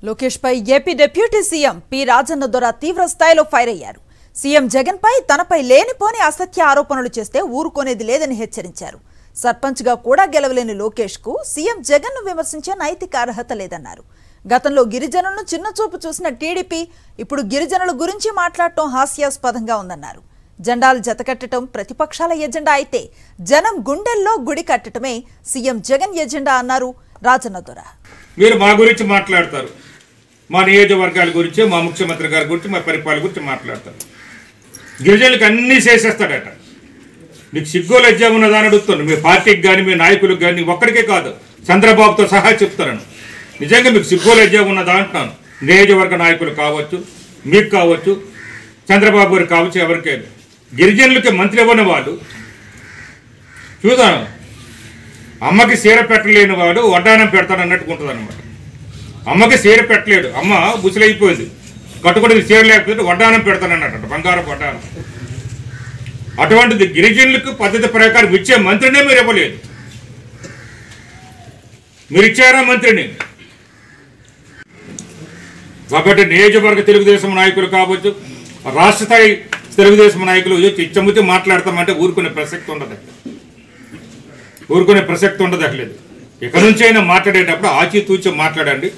లోకేష్ పై AP deputy CM P Rajanna Dora తీవ్ర స్థాయిలో ఫైర్ అయ్యారు. సీఎం జగన్ పై తనపై లేనిపోని అసత్య ఆరోపణలు చేస్తే ఊరుకునేది లేదని హెచ్చరించారు. సర్పంచ్ గా కూడా గెలవలేని లోకేష్ కు సీఎం జగన్ ను విమర్శించే నైతిక అర్హత లేదన్నారు. గతంలో గిరిజనులను చిన్నచూపు చూసిన టీడీపీ ఇప్పుడు గిరిజనుల గురించి మాట్లాడటం హాస్యాస్పదంగా ఉందన్నారు. జెండాలు జతకట్టడం ప్రతిపక్షాల ఎజెండా అయితే జనం గుండెల్లో గుడి కట్టడమే సీఎం జగన్ ఎజెండా అన్నారు రాజన్న దొర. మీరు మా గురించి మాట్లాడతారు, మా నియోజకవర్గాల గురించి, మా ముఖ్యమంత్రి గారి గురించి, మా పరిపాలన గురించి మాట్లాడతారు. గిరిజనులకు అన్నీ చేసేస్తాడట. మీకు సిగ్గు లజ్జ ఉన్నదాని అడుగుతాను. మీ పార్టీకి కానీ మీ నాయకులకు కానీ ఒక్కడికే కాదు, చంద్రబాబుతో సహా చెప్తారను. నిజంగా మీకు సిగ్గు లజ్జ ఉన్నదా అంటున్నాను. నియోజకవర్గ నాయకులు కావచ్చు, మీకు కావచ్చు, చంద్రబాబు గారు కావచ్చు, ఎవరికైనా గిరిజనులకి మంత్రి ఇవ్వని వాళ్ళు చూద్దాను. అమ్మకి సీర పెట్టలేని వాడు వడ్డానం పెడతాడు అన్నట్టుగా ఉంటుంది అనమాట. అమ్మకి సీర పెట్టలేడు, అమ్మ బుసులైపోయింది, కట్టుకుని సీర లేకపోతే వడ్డానం పెడతాను అన్నట్టు, బంగారం వడ్డానం. అటువంటిది గిరిజనులకు పద్ధతి ప్రకారం ఇచ్చే మంత్రినే మీరు ఇవ్వలేదు. మీరు ఇచ్చారా మంత్రిని? కాబట్టి నియోజకవర్గ తెలుగుదేశం నాయకులు కావచ్చు, రాష్ట్ర స్థాయి తెలుగుదేశం నాయకులు ఇచ్చముచ్చి మాట్లాడతామంటే ఊరుకునే ప్రసక్తి ఉండదు. ఊరుకునే ప్రసక్తి ఉండదు. ఇక నుంచి అయినా మాట్లాడేటప్పుడు ఆచితూచి మాట్లాడండి.